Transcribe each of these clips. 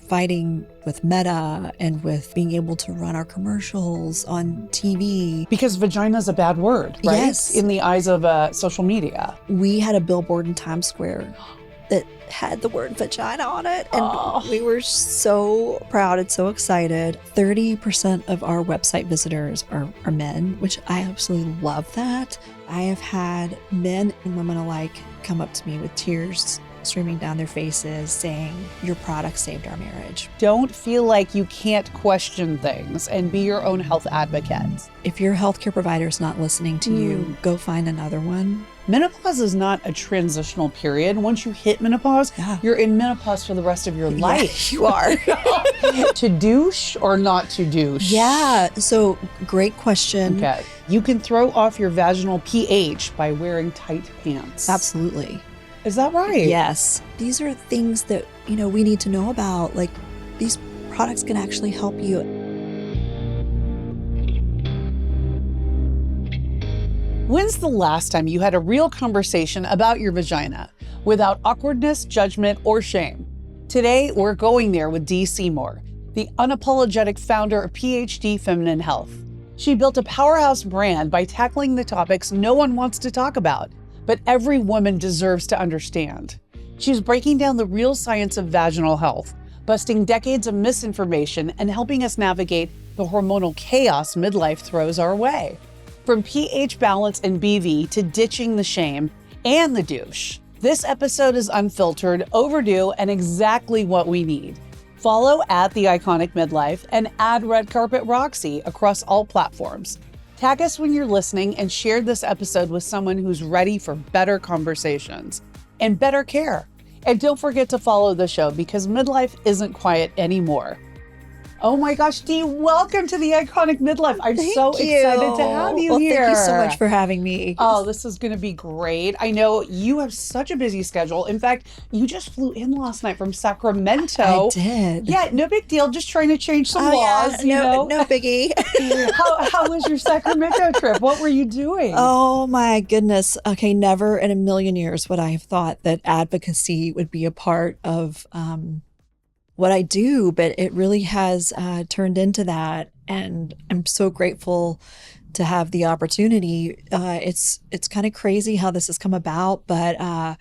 fighting with Meta and with being able to run our commercials on TV. Because vagina is a bad word, right? Yes. In the eyes of social media. We had a billboard in Times Square that had the word vagina on it. And we were so proud and so excited. 30% of our website visitors are men, which I absolutely love that. I have had men and women alike come up to me with tears streaming down their faces saying, your product saved our marriage. Don't feel like you can't question things and be your own health advocate. If your healthcare provider is not listening to you, go find another one. Menopause is not a transitional period. Once you hit menopause, you're in menopause for the rest of your life. You are. To douche or not to douche? Yeah, so great question. Okay. You can throw off your vaginal pH by wearing tight pants. Absolutely. Is that right? Yes. These are things that, we need to know about. Like, these products can actually help you. When's the last time you had a real conversation about your vagina without awkwardness, judgment, or shame? Today, we're going there with Dee Seymour, the unapologetic founder of pH-D Feminine Health. She built a powerhouse brand by tackling the topics no one wants to talk about, but every woman deserves to understand. She's breaking down the real science of vaginal health, busting decades of misinformation, and helping us navigate the hormonal chaos midlife throws our way. From pH balance and BV to ditching the shame and the douche, this episode is unfiltered, overdue, and exactly what we need. Follow at The Iconic Midlife and add Red Carpet Roxy across all platforms. Tag us when you're listening and share this episode with someone who's ready for better conversations and better care. And don't forget to follow the show because midlife isn't quiet anymore. Oh my gosh, Dee, welcome to The Iconic Midlife. I'm so excited to have you here. Thank you so much for having me. Oh, this is going to be great. I know you have such a busy schedule. In fact, you just flew in last night from Sacramento. I did. Yeah, no big deal. Just trying to change some laws. No biggie. How was your Sacramento trip? What were you doing? Oh my goodness. Okay, never in a million years would I have thought that advocacy would be a part of what I do, but it really has turned into that, and I'm so grateful to have the opportunity. It's kind of crazy how this has come about, but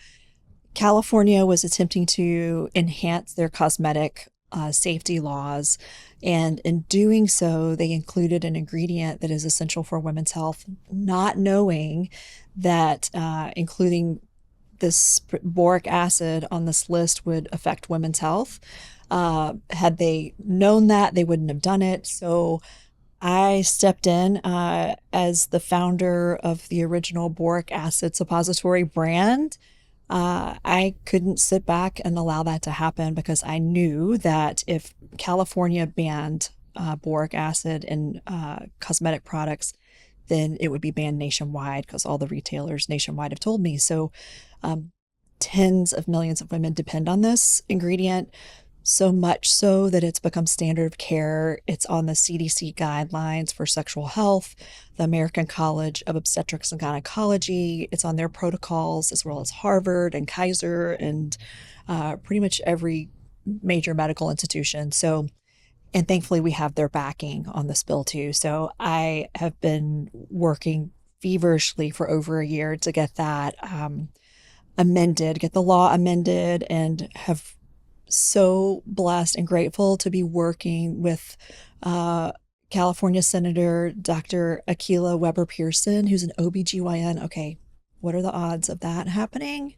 California was attempting to enhance their cosmetic safety laws, and in doing so, they included an ingredient that is essential for women's health, not knowing that including this boric acid on this list would affect women's health. Had they known that, they wouldn't have done it. So I stepped in as the founder of the original boric acid suppository brand. I couldn't sit back and allow that to happen because I knew that if California banned boric acid in cosmetic products, then it would be banned nationwide because all the retailers nationwide have told me. So tens of millions of women depend on this ingredient. So much so that it's become standard of care. It's on the CDC guidelines for sexual health, the American College of Obstetrics and Gynecology. It's on their protocols, as well as Harvard and Kaiser and pretty much every major medical institution. So, and thankfully we have their backing on this bill too. So I have been working feverishly for over a year to get that amended, get the law amended, and have so blessed and grateful to be working with California Senator Dr. Akilah Weber-Pearson, who's an OBGYN. Okay, what are the odds of that happening?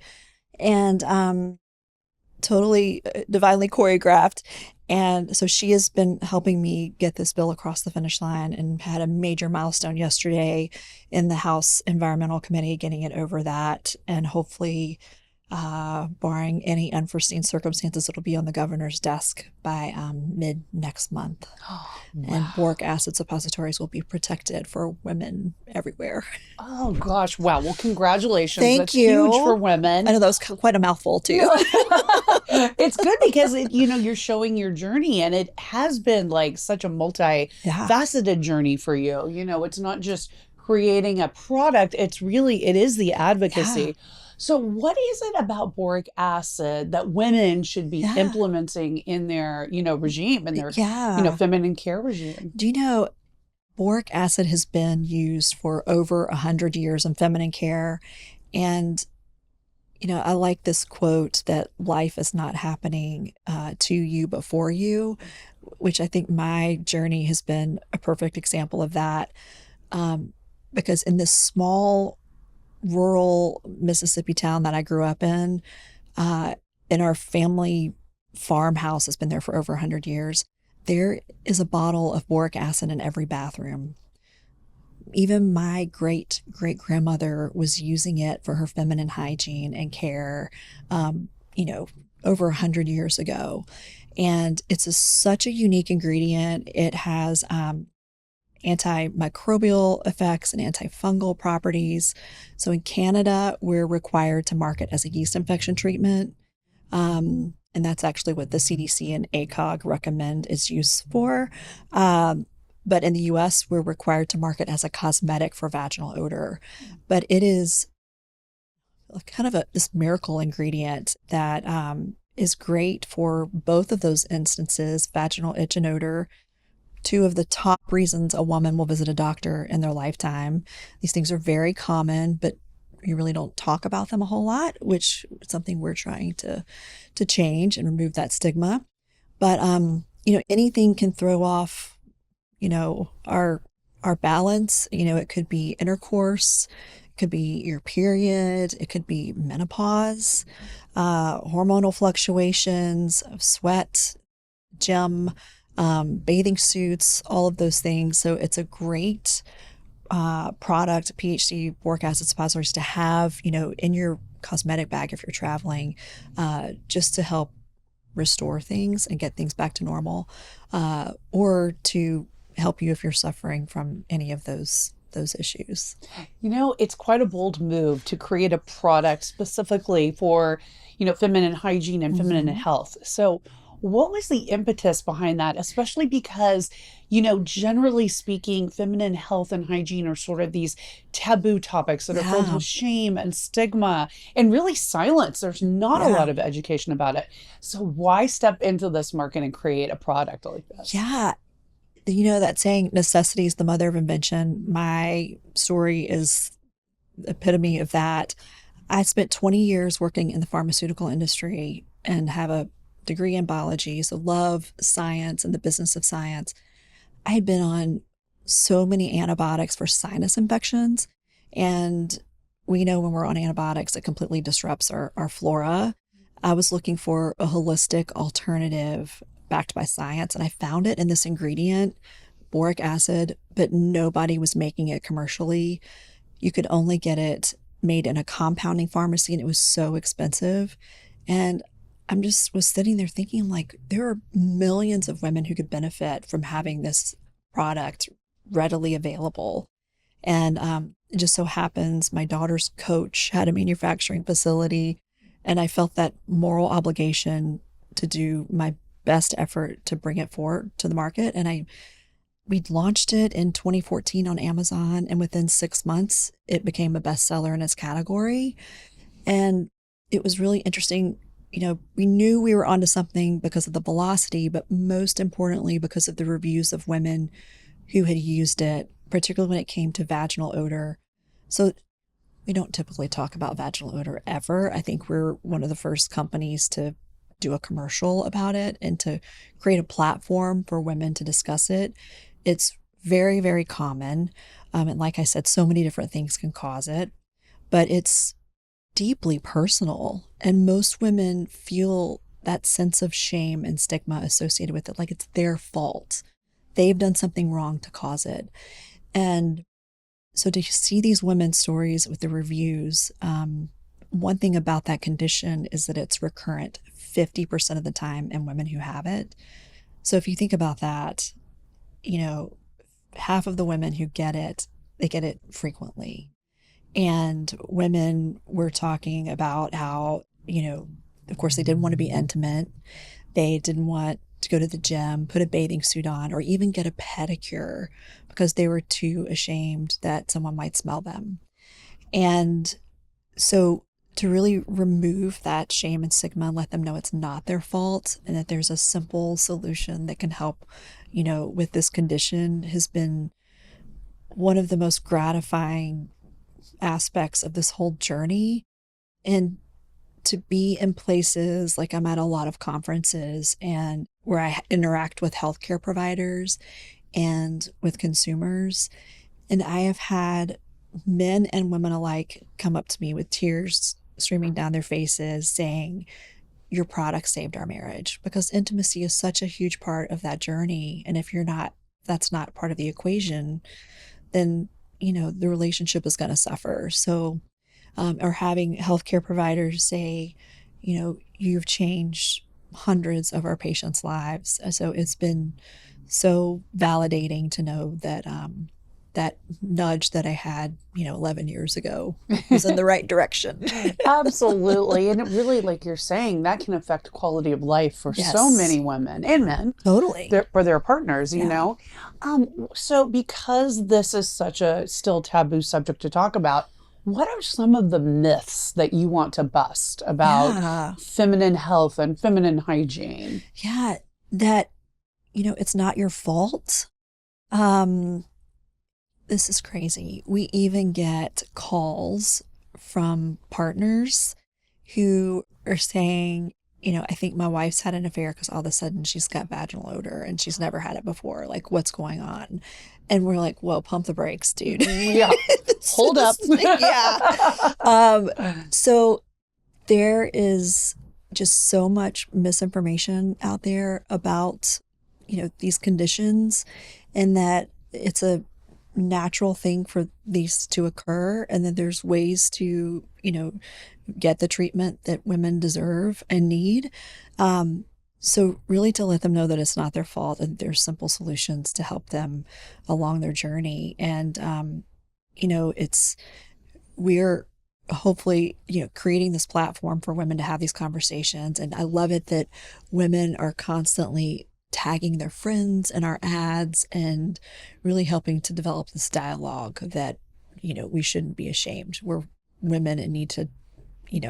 And totally divinely choreographed. And so she has been helping me get this bill across the finish line and had a major milestone yesterday in the House Environmental Committee, getting it over that, and hopefully barring any unforeseen circumstances, it'll be on the governor's desk by mid next month. Oh, wow. And boric acid suppositories will be protected for women everywhere. Oh gosh, wow. Well, congratulations. Thank you. Huge for women. I know that was quite a mouthful too. It's good because you're showing your journey, and it has been like such a multi-faceted journey for you. It's not just creating a product, it is the advocacy. Yeah. So, what is it about boric acid that women should be Yeah. implementing in their, regime, in their, Yeah. feminine care regime? Do you know boric acid has been used for over 100 years in feminine care? And, I like this quote that life is not happening to you, but for you, which I think my journey has been a perfect example of that. Um, because in this small rural Mississippi town that I grew up uh, in our family farmhouse has been there for over 100 years. There is a bottle of boric acid in every bathroom. Even my great great grandmother was using it for her feminine hygiene and care, um, you know, over 100 years ago. And it's such a unique ingredient. It has antimicrobial effects and antifungal properties. So in Canada, we're required to market as a yeast infection treatment. And that's actually what the CDC and ACOG recommend is used for. But in the US, we're required to market as a cosmetic for vaginal odor. But it is kind of this miracle ingredient that is great for both of those instances, vaginal itch and odor, two of the top reasons a woman will visit a doctor in their lifetime. These things are very common, but you really don't talk about them a whole lot, which is something we're trying to change and remove that stigma. But anything can throw off, our balance. It could be intercourse, it could be your period, it could be menopause, hormonal fluctuations of sweat, gym, bathing suits, all of those things. So it's a great product, pH-D boric acid suppositories to have, in your cosmetic bag if you're traveling, just to help restore things and get things back to normal, or to help you if you're suffering from any of those issues. It's quite a bold move to create a product specifically for, feminine hygiene and feminine Hmm. health. So, what was the impetus behind that? Especially because, generally speaking, feminine health and hygiene are sort of these taboo topics that are filled Yeah, with shame and stigma and really silence. There's not a yeah, lot of education about it. So, why step into this market and create a product like this? yeah. That saying, necessity is the mother of invention. My story is the epitome of that. I spent 20 years working in the pharmaceutical industry and have a degree in biology, so love science and the business of science. I had been on so many antibiotics for sinus infections, and we know when we're on antibiotics, it completely disrupts our flora. I was looking for a holistic alternative backed by science, and I found it in this ingredient, boric acid, but nobody was making it commercially. You could only get it made in a compounding pharmacy, and it was so expensive. And I'm just was sitting there thinking, like, there are millions of women who could benefit from having this product readily available. And it just so happens my daughter's coach had a manufacturing facility, and I felt that moral obligation to do my best effort to bring it forward to the market. And we launched it in 2014 on Amazon, and within 6 months, it became a bestseller in its category. And it was really interesting. We knew we were onto something because of the velocity, but most importantly, because of the reviews of women who had used it, particularly when it came to vaginal odor. So we don't typically talk about vaginal odor ever. I think we're one of the first companies to do a commercial about it and to create a platform for women to discuss it. It's very, very common. And like I said, so many different things can cause it, but it's deeply personal. And most women feel that sense of shame and stigma associated with it, like it's their fault. They've done something wrong to cause it. And so to see these women's stories with the reviews, one thing about that condition is that it's recurrent 50% of the time in women who have it. So if you think about that, you know, half of the women who get it, they get it frequently. And women were talking about how, of course, they didn't want to be intimate. They didn't want to go to the gym, put a bathing suit on, or even get a pedicure because they were too ashamed that someone might smell them. And so to really remove that shame and stigma and let them know it's not their fault and that there's a simple solution that can help, with this condition has been one of the most gratifying aspects of this whole journey. And to be in places like I'm at a lot of conferences and where I interact with healthcare providers and with consumers, and I have had men and women alike come up to me with tears streaming down their faces saying, your product saved our marriage, because intimacy is such a huge part of that journey. And if that's not part of the equation, then, the relationship is going to suffer. So, or having healthcare providers say, you've changed hundreds of our patients' lives. So it's been so validating to know that, that nudge that I had, 11 years ago was in the right direction. Absolutely. And it really, like you're saying, that can affect quality of life for Yes. so many women and men. Totally. For their partners, you know? So because this is such a still taboo subject to talk about, what are some of the myths that you want to bust about feminine health and feminine hygiene? Yeah, that, it's not your fault. This is crazy. We even get calls from partners who are saying, I think my wife's had an affair because all of a sudden she's got vaginal odor and she's never had it before. Like, what's going on? And we're like, whoa, pump the brakes, dude. Yeah. Hold up. So there is just so much misinformation out there about, these conditions, and that it's a natural thing for these to occur, and then there's ways to get the treatment that women deserve and need, so really to let them know that it's not their fault and there's simple solutions to help them along their journey. And we're hopefully creating this platform for women to have these conversations, and I love it that women are constantly tagging their friends in our ads and really helping to develop this dialogue that, we shouldn't be ashamed. We're women and need to,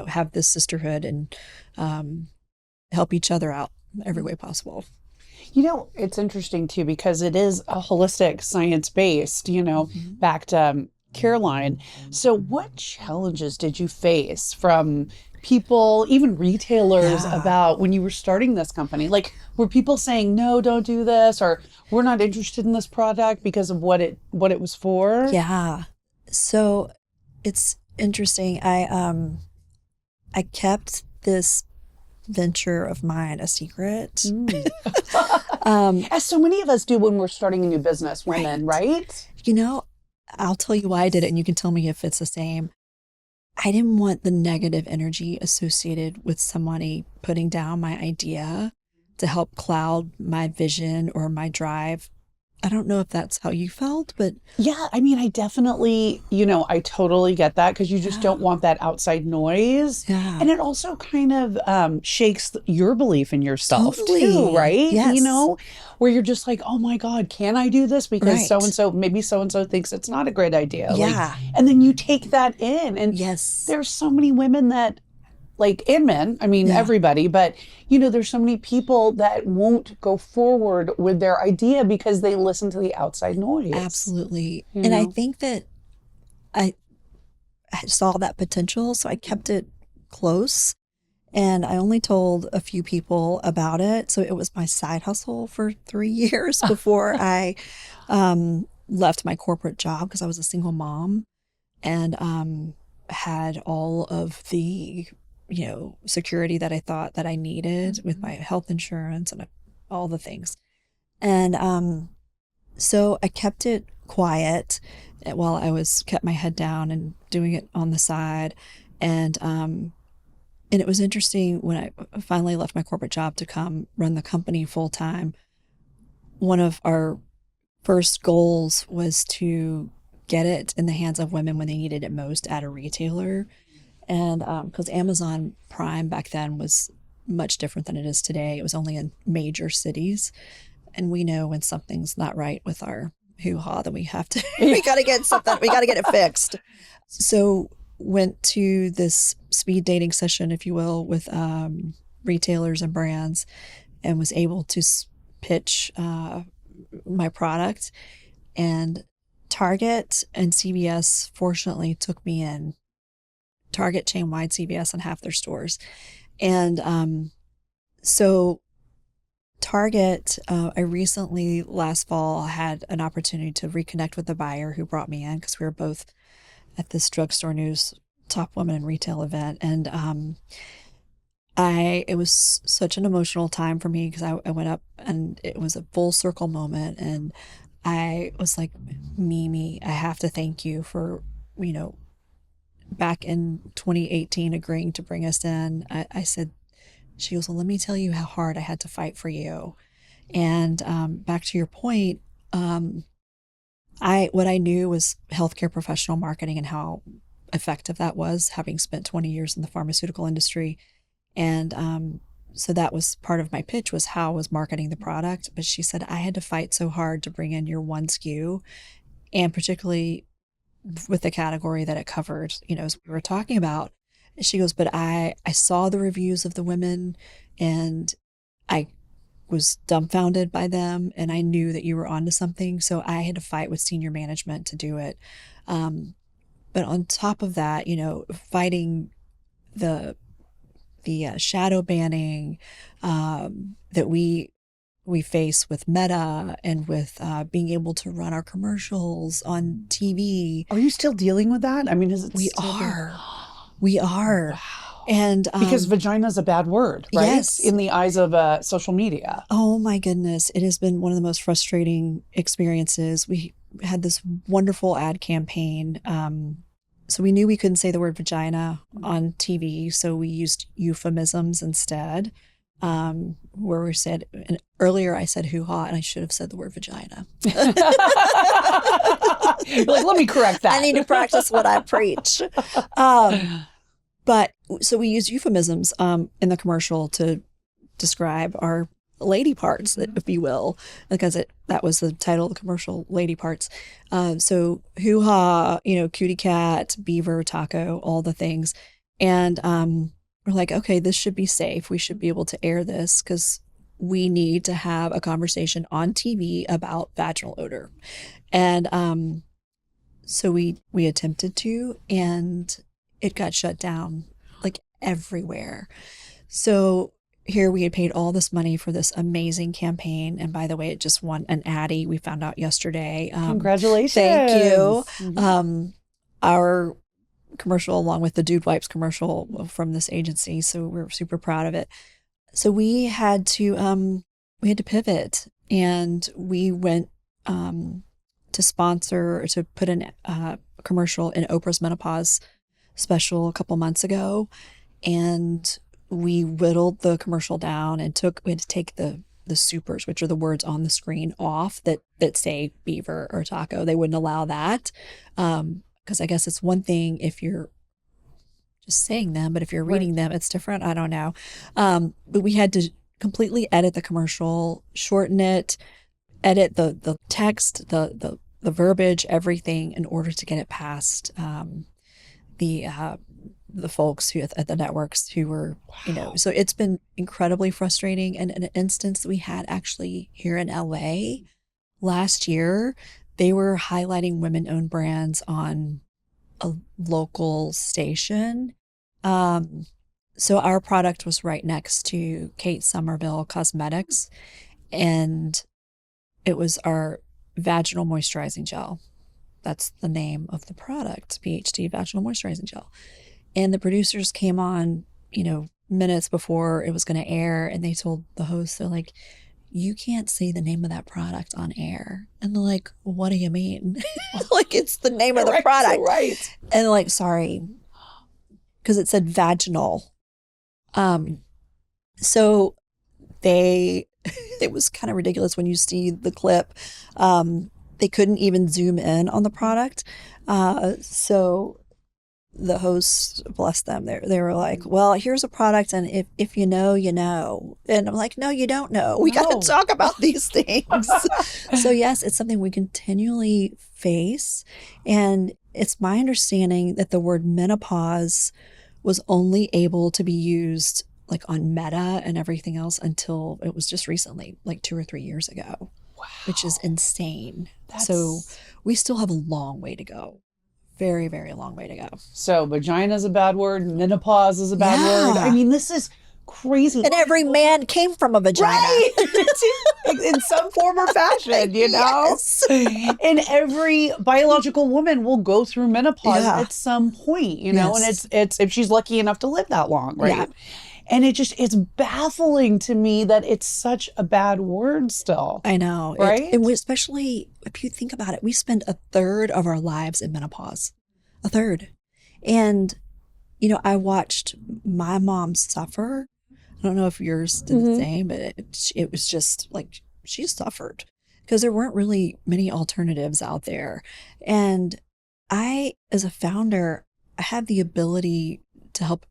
have this sisterhood and help each other out every way possible. It's interesting too, because it is a holistic, science-based, backed Caroline. So what challenges did you face from people, even retailers, about when you were starting this company? Like, were people saying, no, don't do this, or we're not interested in this product because of what it was for? Yeah. So it's interesting. I kept this venture of mine a secret. As so many of us do when we're starting a new business, women, right? I'll tell you why I did it, and you can tell me if it's the same. I didn't want the negative energy associated with somebody putting down my idea to help cloud my vision or my drive. I don't know if that's how you felt, but yeah, I mean, I definitely, I totally get that, because you just don't want that outside noise. Yeah. And it also kind of shakes your belief in yourself too, right? Yes. Where you're just like, oh my God, can I do this? Because so-and-so, maybe so-and-so thinks it's not a great idea. Yeah. And then you take that in. And there's so many women that, and men, I mean, everybody, but there's so many people that won't go forward with their idea because they listen to the outside noise. Absolutely. And I think that I saw that potential, so I kept it close, and I only told a few people about it. So it was my side hustle for 3 years before I left my corporate job, because I was a single mom and had all of the security that I thought that I needed with my health insurance and all the things. And so I kept it quiet while I kept my head down and doing it on the side. And it was interesting when I finally left my corporate job to come run the company full time. One of our first goals was to get it in the hands of women when they needed it most at a retailer. And because Amazon Prime back then was much different than it is today. It was only in major cities. And we know when something's not right with our hoo-ha, then we got to get something, we got to get it fixed. So went to this speed dating session, if you will, with retailers and brands, and was able to pitch my product. And Target and CVS fortunately took me in. Target chain wide, CVS on half their stores. And so Target, I recently last fall had an opportunity to reconnect with the buyer who brought me in, because we were both at this Drugstore News Top Women in Retail event. And it was such an emotional time for me, because I went up and it was a full circle moment. And I was like, Mimi, I have to thank you for, back in 2018 agreeing to bring us in. I said, she goes, well, let me tell you how hard I had to fight for you. And back to your point, what I knew was healthcare professional marketing and how effective that was, having spent 20 years in the pharmaceutical industry. And so that was part of my pitch, was how I was marketing the product. But she said, I had to fight so hard to bring in your one SKU, and particularly with the category that it covered, as we were talking about. She goes, but I saw the reviews of the women, and I was dumbfounded by them, and I knew that you were onto something. So I had to fight with senior management to do it. But on top of that, fighting the shadow banning that we face with Meta, and with being able to run our commercials on TV. Are you still dealing with that? I mean, is it We still are. We are. Wow. And because vagina is a bad word, right? Yes. In the eyes of social media. Oh my goodness. It has been one of the most frustrating experiences. We had this wonderful ad campaign. So we knew we couldn't say the word vagina on TV, so we used euphemisms instead. Where we said, and earlier I said hoo-ha, and I should have said the word vagina. You're like, let me correct that. I need to practice what I preach. But so we use euphemisms in the commercial to describe our lady parts, if you will, because that was the title of the commercial, lady parts. So hoo-ha, cutie cat, beaver, taco, all the things. And we're like, okay, this should be safe. We should be able to air this, because we need to have a conversation on TV about vaginal odor. And so we attempted to, and it got shut down like everywhere. So here we had paid all this money for this amazing campaign. And by the way, it just won an Addy. We found out yesterday. Congratulations. Thank you. Mm-hmm. Our commercial, along with the Dude Wipes commercial from this agency. So we're super proud of it. So we had to pivot, and we went to put in a commercial in Oprah's menopause special a couple months ago. And we whittled the commercial down, and we had to take the supers, which are the words on the screen, off that say beaver or taco. They wouldn't allow that. Because I guess it's one thing if you're just saying them, but if you're reading them, it's different. I don't know. But we had to completely edit the commercial, shorten it, edit the text, the verbiage, everything, in order to get it past the folks who at the networks who were, so it's been incredibly frustrating. And an instance we had actually here in LA last year, they were highlighting women-owned brands on a local station. So our product was right next to Kate Somerville Cosmetics, and it was our vaginal moisturizing gel. That's the name of the product, pH-D vaginal moisturizing gel. And the producers came on, minutes before it was going to air, and they told the host, they're like, you can't say the name of that product on air. And they're like, what do you mean? Like, it's the name of the product. Right. And they're like, sorry, because it said vaginal. So it was kind of ridiculous when you see the clip. They couldn't even zoom in on the product. So the hosts, bless them, they were like, well, here's a product, and if you know, you know. And I'm like, no, you don't know. We got to talk about these things. So yes, it's something we continually face. And it's my understanding that the word menopause was only able to be used like on Meta and everything else until it was just recently, like 2 or 3 years ago, which is Wow. insane. So That's we still have a long way to go. Very, very long way to go. so vagina is a bad word, menopause is a bad word. I Yeah. mean, this is crazy. And every man came from a vagina. Right. In some form or fashion, you know? Yes. And every biological woman will go through menopause Yeah. at some point, you know, and Yes. it's if she's lucky enough to live that long, right? Yeah. And it's baffling to me that it's such a bad word still, I know. right? Especially if you think about it, we spend a third of our lives in menopause. A third. And, I watched my mom suffer. I don't know if yours did the Hmm. same, but it was just like she suffered because there weren't really many alternatives out there. And I, as a founder, I had the ability to help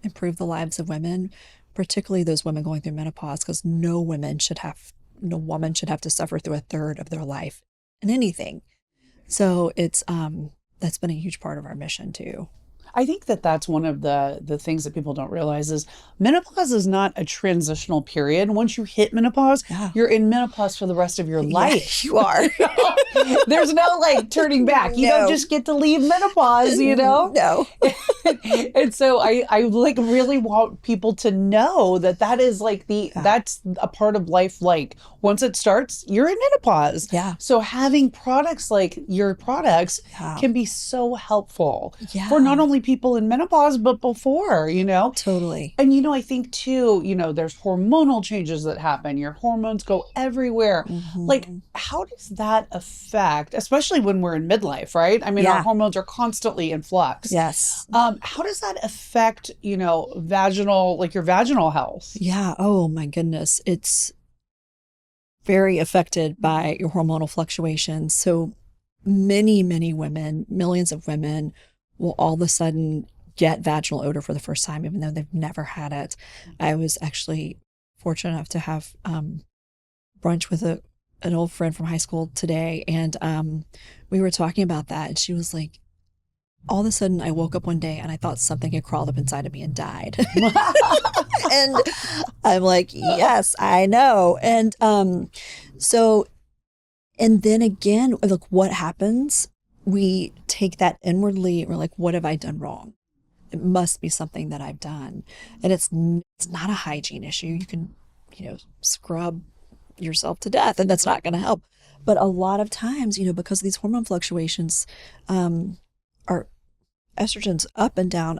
improve the lives of women, particularly those women going through menopause, because no woman should have to suffer through a third of their life in anything. So that's been a huge part of our mission too. I think that that's one of the things that people don't realize is menopause is not a transitional period. Once you hit menopause, Yeah. you're in menopause for the rest of your Yeah, life. you are. There's no like turning back. You don't No. just get to leave menopause, you know? No. And so I like really want people to know that that is like Yeah. that's a part of life. Like once it starts, you're in menopause. Yeah. So having products like your products Yeah. can be so helpful Yeah. for not only people in menopause, but before, you know? Totally. And, you know, I think too, you know, there's hormonal changes that happen. Your hormones go everywhere. Like, Mhm. how does that affect, especially when we're in midlife, right? I mean, our Yeah. hormones are constantly in flux. Yes. How does that affect, you know, vaginal, like your vaginal health? Yeah. Oh my goodness. It's very affected by your hormonal fluctuations. So many, many women, millions of women will all of a sudden get vaginal odor for the first time, even though they've never had it. I was actually fortunate enough to have brunch with an old friend from high school today, and we were talking about that, and she was like, all of a sudden I woke up one day and I thought something had crawled up inside of me and died. And I'm like, yes, I know. And so, and then again, like what happens? We take that inwardly. We're like, what have I done wrong? It must be something that I've done. And it's not a hygiene issue. You can, scrub yourself to death and that's not going to help. But a lot of times, because of these hormone fluctuations, our estrogen's up and down,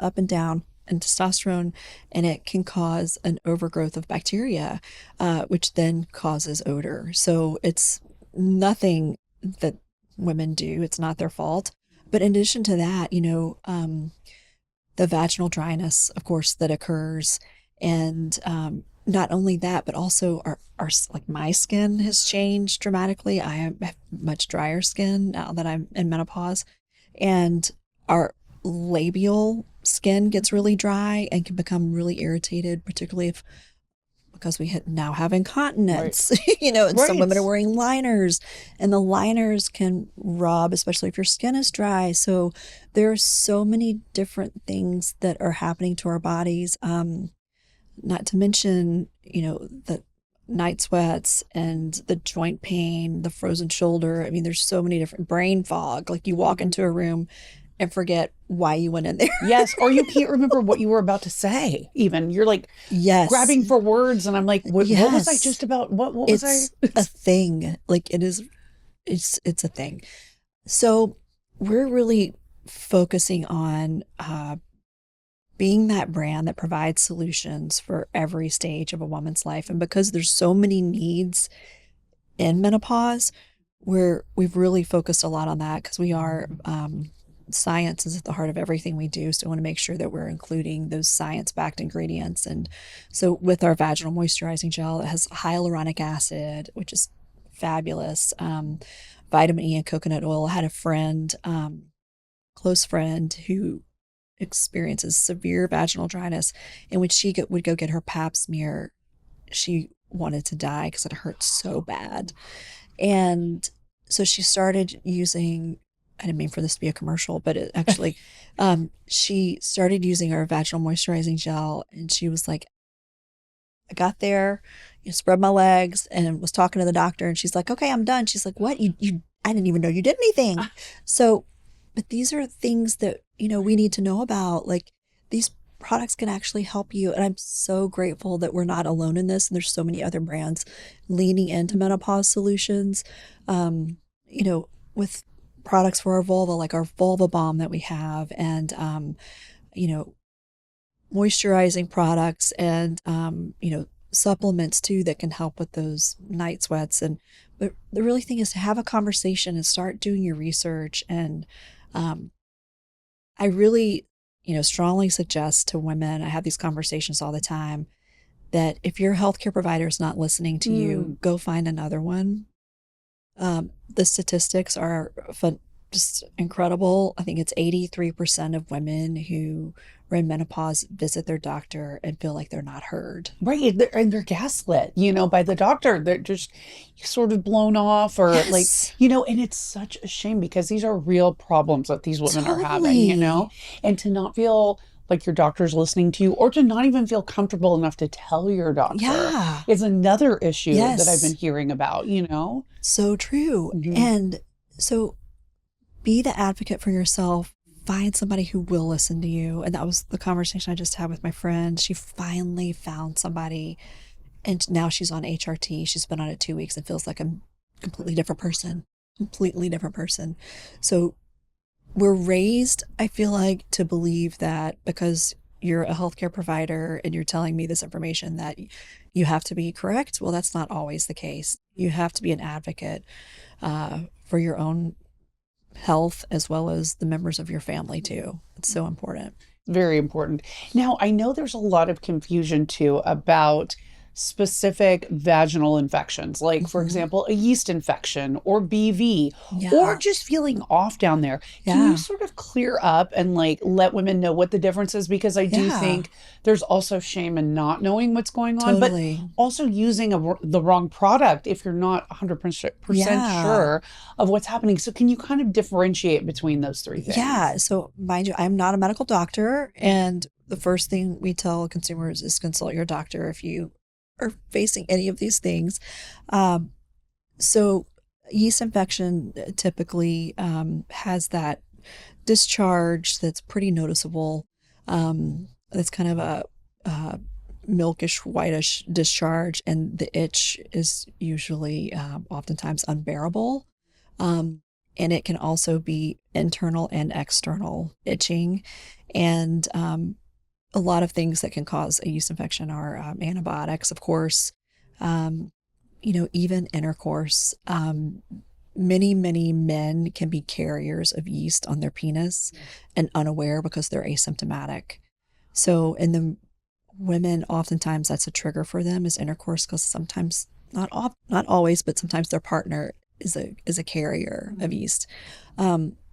and testosterone, and it can cause an overgrowth of bacteria, which then causes odor. So it's nothing that women do. It's not their fault. But in addition to that, the vaginal dryness, of course, that occurs, and not only that, but also our like my skin has changed dramatically. I have much drier skin now that I'm in menopause, and our labial skin gets really dry and can become really irritated, particularly if because now have incontinence, and some women are Right. wearing liners, and the liners can rub, especially if your skin is dry. So there are so many different things that are happening to our bodies. Not to mention, the night sweats and the joint pain, the frozen shoulder. I mean, there's so many different brain fog. Like you walk into a room and forget why you went in there. Yes, or you can't remember what you were about to say. Even you're like Yes. grabbing for words, and I'm like, what was I Yes. just about? What was I? It's a thing. Like it is, it's a thing. So we're really focusing on being that brand that provides solutions for every stage of a woman's life. And because there's so many needs in menopause, we've really focused a lot on that because we are science is at the heart of everything we do. So I want to make sure that we're including those science-backed ingredients. And so with our vaginal moisturizing gel, it has hyaluronic acid, which is fabulous. Vitamin E and coconut oil. I had a friend, close friend, who experiences severe vaginal dryness, and when she would go get her pap smear, she wanted to die because it hurt so bad. And so she started using I didn't mean for this to be a commercial, but it actually, she started using our vaginal moisturizing gel, and she was like, I got there, spread my legs, and was talking to the doctor, and she's like, okay, I'm done. She's like, what? I didn't even know you did anything. So, but these are things that, we need to know about. Like, these products can actually help you. And I'm so grateful that we're not alone in this. And there's so many other brands leaning into menopause solutions, with products for our vulva, like our vulva balm that we have, and, you know, moisturizing products, and supplements too that can help with those night sweats. And but the really thing is to have a conversation and start doing your research. And I really strongly suggest to women, I have these conversations all the time, that if your healthcare provider is not listening to you, go find another one. The statistics are just incredible. I think it's 83% of women who are in menopause visit their doctor and feel like they're not heard. Right. And they're gaslit, by the doctor. They're just sort of blown off, or Yes, and it's such a shame because these are real problems that these women are having. totally. And to not feel like your doctor's listening to you, or to not even feel comfortable enough to tell your doctor, Yeah. is another issue that I've been Yes. hearing about. So true. Mhm. And so be the advocate for yourself. Find somebody who will listen to you. And that was the conversation I just had with my friend. She finally found somebody, and now she's on HRT. She's been on it 2 weeks and feels like a completely different person. Completely different person. So we're raised, I feel like, to believe that because you're a healthcare provider and you're telling me this information, that you have to be correct. Well, that's not always the case. You have to be an advocate for your own health as well as the members of your family too. It's so important. Very important. Now, I know there's a lot of confusion too about specific vaginal infections, like, for Mhm. example, a yeast infection or BV, or Yeah. just feeling off down there. Can you Yeah. sort of clear up and let women know what the difference is? Because I do Yeah. think there's also shame in not knowing what's going on, but Totally. also using the wrong product if you're not 100% Yeah. sure of what's happening. So, can you kind of differentiate between those three Yeah. things? So, mind you, I'm not a medical doctor. And the first thing we tell consumers is consult your doctor if you are facing any of these things. Um, so, yeast infection typically has that discharge that's pretty noticeable. That's kind of a milkish, whitish discharge, and the itch is usually oftentimes unbearable. Um, and it can also be internal and external itching. And a lot of things that can cause a yeast infection are antibiotics, of course, um, even intercourse. Many men can be carriers of yeast on their penis and unaware because they're asymptomatic. So, in the women, oftentimes that's a trigger for them is intercourse, because sometimes, not always, but sometimes their partner is a carrier of yeast.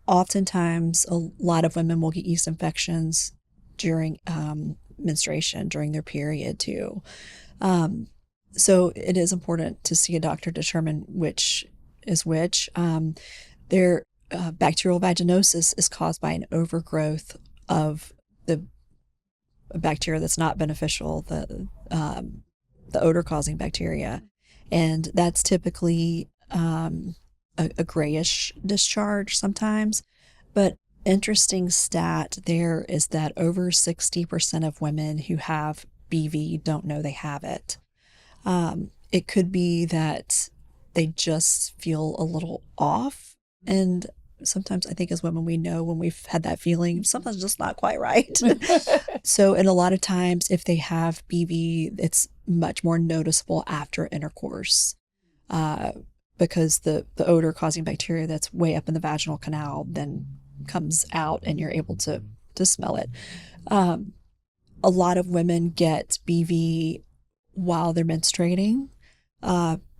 Oftentimes, a lot of women will get yeast infections during menstruation, during their period too. Um, so it is important to see a doctor, determine which is which. Their bacterial vaginosis is caused by an overgrowth of the bacteria that's not beneficial, the odor causing bacteria, and that's typically a grayish discharge sometimes. But interesting stat there is that over 60% of women who have BV don't know they have it. It could be that they just feel a little off. And sometimes I think as women, we know when we've had that feeling, something's just not quite right. So, and a lot of times, if they have BV, it's much more noticeable after intercourse, uh, because the odor causing bacteria that's way up in the vaginal canal then comes out, and you're able to smell it. Um, a lot of women get BV while they're menstruating,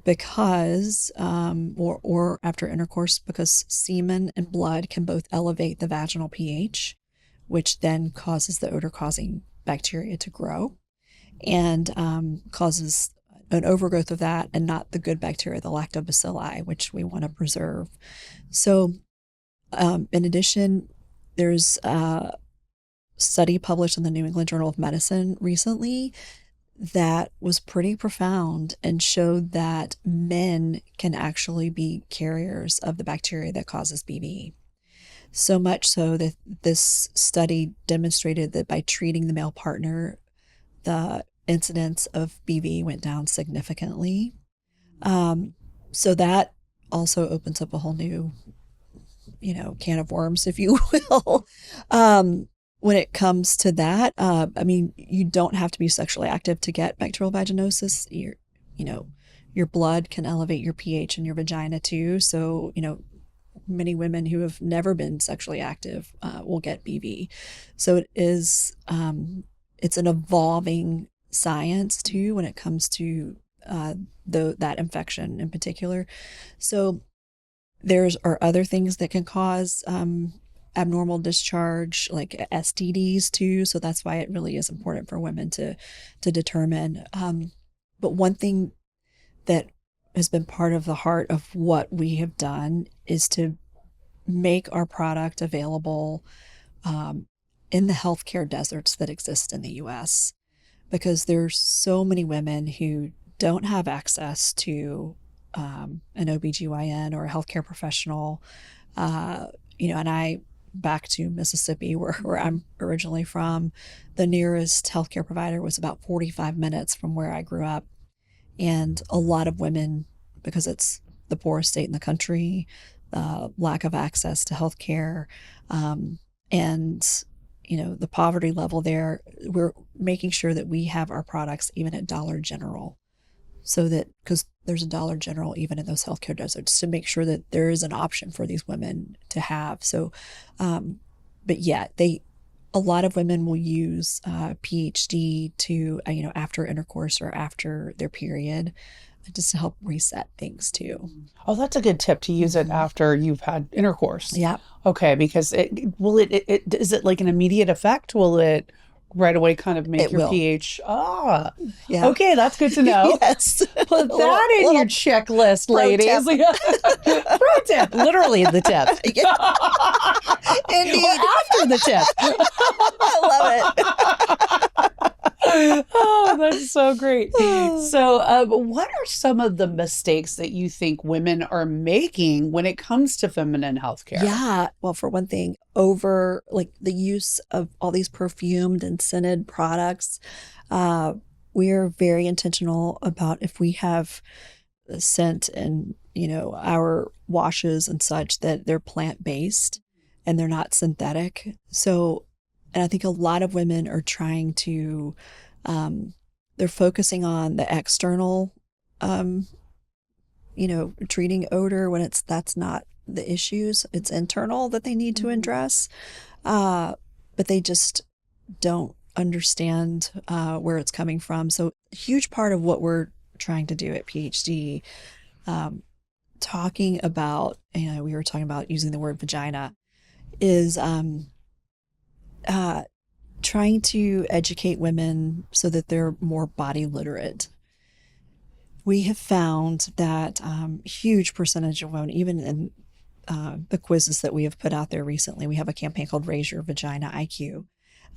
because or after intercourse, because semen and blood can both elevate the vaginal pH, which then causes the odor causing bacteria to grow, and causes an overgrowth of that, and not the good bacteria, the lactobacilli, which we want to preserve. So In addition, there's a study published in the New England Journal of Medicine recently that was pretty profound and showed that men can actually be carriers of the bacteria that causes BV. So much so that this study demonstrated that by treating the male partner, the incidence of BV went down significantly. So that also opens up a whole new, can of worms, if you will. When it comes to that, I mean, you don't have to be sexually active to get bacterial vaginosis. Your blood can elevate your pH in your vagina too. So, many women who have never been sexually active will get BV. So it's an evolving science too when it comes to that infection in particular. So are other things that can cause abnormal discharge, like STDs too. So that's why it really is important for women to determine. But one thing that has been part of the heart of what we have done is to make our product available in the healthcare deserts that exist in the US, because there's so many women who don't have access to an OBGYN or a healthcare professional. And back to Mississippi, where I'm originally from, the nearest healthcare provider was about 45 minutes from where I grew up. And a lot of women, because it's the poorest state in the country, lack of access to healthcare, and the poverty level there, we're making sure that we have our products even at Dollar General, so that, because there's a Dollar General even in those healthcare deserts, to make sure that there is an option for these women to have. So, but yeah, a lot of women will use pH-D to, after intercourse or after their period, just to help reset things too. Oh, that's a good tip, to use it after you've had intercourse. Yeah. Okay, because is it like an immediate effect? Will it right away kind of make your pH? Yeah. Okay, that's good to know. Yes. Put that in your checklist, ladies. Pro tip, literally the tip. Indeed. Or after the tip. I love it. Oh, that's so great. So, what are some of the mistakes that you think women are making when it comes to feminine healthcare? Yeah. Well, for one thing, over like the use of all these perfumed and scented products, we are very intentional about, if we have scent and, our washes and such, that they're plant-based and they're not synthetic. So, and I think a lot of women are trying to, they're focusing on the external, treating odor when that's not the issues. It's internal that they need to address. But they just don't understand where it's coming from. So a huge part of what we're trying to do at pH-D, talking about, we were talking about using the word vagina, is trying to educate women so that they're more body literate. We have found that huge percentage of women, even in the quizzes that we have put out there recently, we have a campaign called Raise Your Vagina IQ.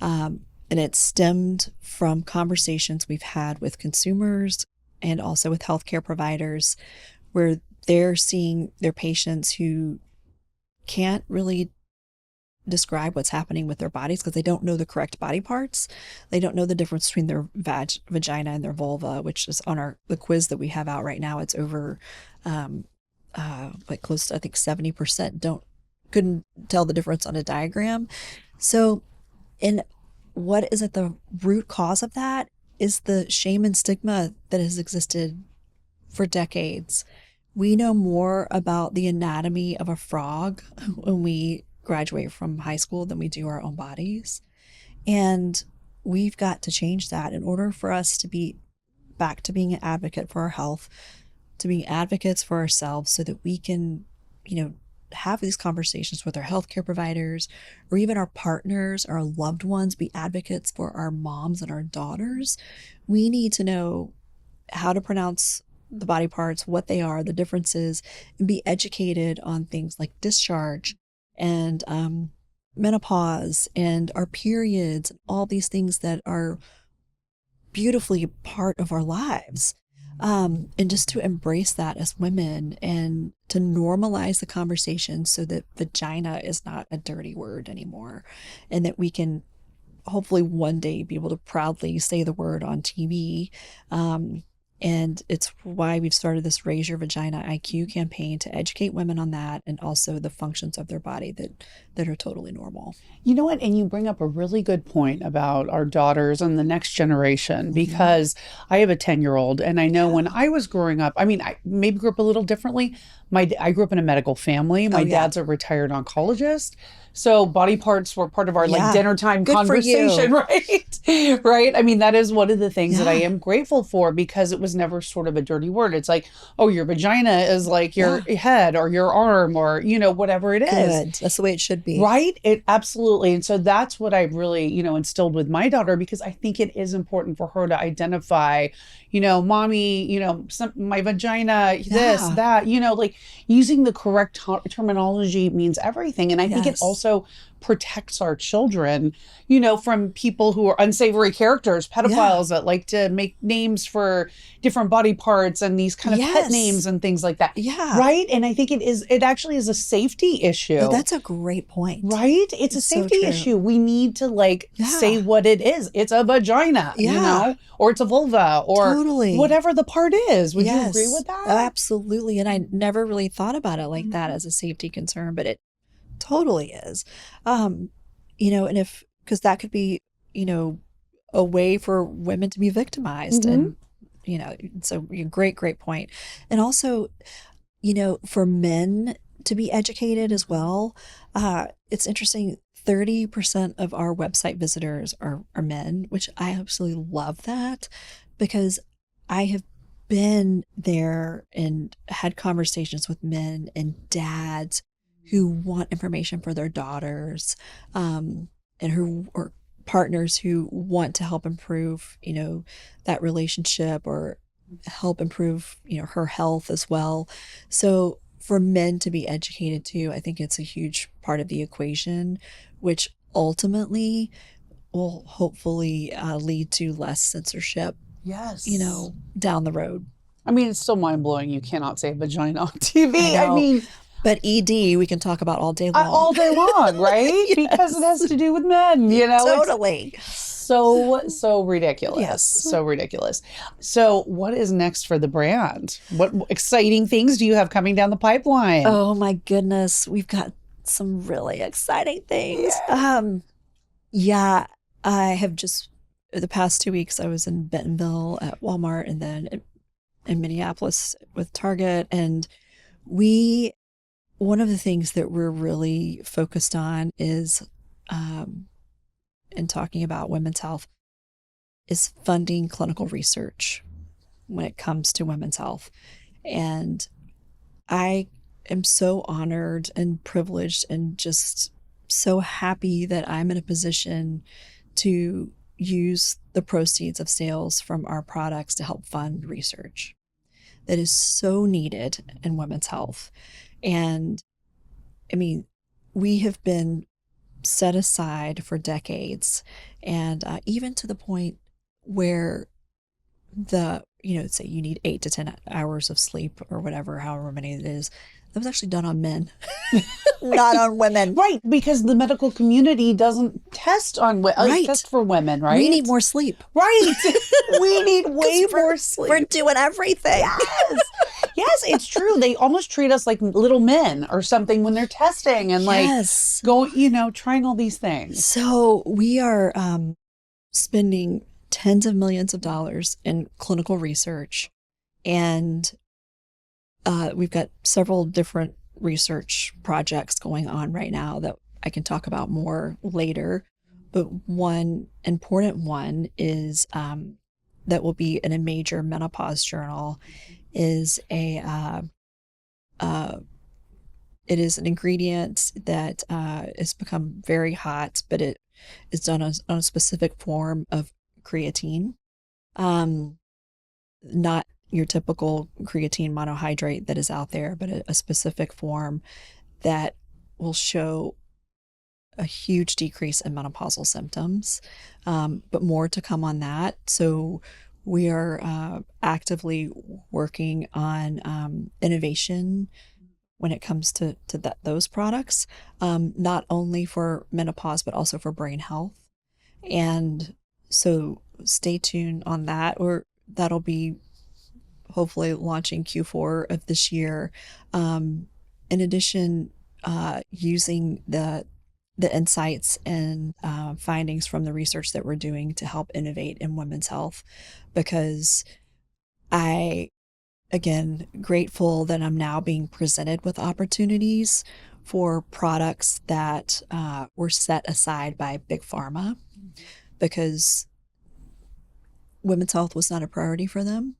And it stemmed from conversations we've had with consumers and also with healthcare providers, where they're seeing their patients who can't really describe what's happening with their bodies because they don't know the correct body parts. They don't know the difference between their vagina and their vulva, which is on the quiz that we have out right now. It's over like close to, I think, 70% couldn't tell the difference on a diagram. So, and what is at the root cause of that is the shame and stigma that has existed for decades. We know more about the anatomy of a frog when we graduate from high school than we do our own bodies. And we've got to change that in order for us to be back to being an advocate for our health, to being advocates for ourselves, so that we can, have these conversations with our healthcare providers, or even our partners, our loved ones, be advocates for our moms and our daughters. We need to know how to pronounce the body parts, what they are, the differences, and be educated on things like discharge and menopause and our periods, all these things that are beautifully part of our lives. And just to embrace that as women and to normalize the conversation so that vagina is not a dirty word anymore, and that we can hopefully one day be able to proudly say the word on TV. And it's why we've started this Raise Your Vagina IQ campaign to educate women on that and also the functions of their body that are totally normal. You know what? And you bring up a really good point about our daughters and the next generation, because I have a 10-year-old, and I know when I was growing up, I mean, I maybe grew up a little differently. I grew up in a medical family. My dad's a retired oncologist. So body parts were part of our like dinner time conversation, right? Right. I mean, that is one of the things that I am grateful for, because it was never sort of a dirty word. It's like, oh, your vagina is like your head or your arm or, you know, whatever it is. Good. That's the way it should be. Right. It absolutely. And so that's what I really, you know, instilled with my daughter, because I think it is important for her to identify, you know, mommy, you know, my vagina, this, that, you know, like using the correct terminology means everything. And I think it also protects our children, you know, from people who are unsavory characters, pedophiles that like to make names for different body parts and these kind of pet names and things like that. Yeah. Right. And I think it actually is a safety issue. Oh, that's a great point. Right. It's a safety issue. We need to like say what it is. It's a vagina, you know, or it's a vulva or whatever the part is. Would you agree with that? Oh, absolutely. And I never really thought about it like that as a safety concern, but it totally is. You know, and because that could be, you know, a way for women to be victimized. And, you know, so great point. And also, you know, for men to be educated as well. It's interesting. 30% of our website visitors are men, which I absolutely love that, because I have been there and had conversations with men and dads who want information for their daughters, and who are partners who want to help improve, you know, that relationship or help improve, you know, her health as well. So for men to be educated too, I think it's a huge part of the equation, which ultimately will hopefully lead to less censorship, you know, down the road. I mean, it's still mind blowing. You cannot say vagina on TV. I mean, but ED, we can talk about all day long. All day long, right? Because it has to do with men, you know? Totally. So ridiculous. Yes. So ridiculous. So what is next for the brand? What exciting things do you have coming down the pipeline? Oh my goodness. We've got some really exciting things. I have just, the past 2 weeks, I was in Bentonville at Walmart and then in Minneapolis with Target. And one of the things that we're really focused on is, in talking about women's health, is funding clinical research when it comes to women's health. And I am so honored and privileged and just so happy that I'm in a position to use the proceeds of sales from our products to help fund research that is so needed in women's health. And I mean, we have been set aside for decades, and even to the point where you know, say you need 8 to 10 hours of sleep or whatever, however many it is, that was actually done on men, not on women. Right, because the medical community doesn't test on women. Test for women, right? We need more sleep. Right. We need way more sleep. We're doing everything. Yes. Yes, it's true. They almost treat us like little men or something when they're testing and like going, you know, trying all these things. So we are spending tens of millions of dollars in clinical research, and we've got several different research projects going on right now that I can talk about more later. But one important one is that will be in a major menopause journal is it is an ingredient that has become very hot, but it is done on a specific form of creatine, not your typical creatine monohydrate that is out there, but a specific form that will show a huge decrease in menopausal symptoms, but more to come on that. So we are actively working on innovation when it comes to those products, not only for menopause, but also for brain health. And so stay tuned on that, or that'll be hopefully launching Q4 of this year. In addition, using the insights and findings from the research that we're doing to help innovate in women's health, because I, again, grateful that I'm now being presented with opportunities for products that were set aside by big pharma, because women's health was not a priority for them.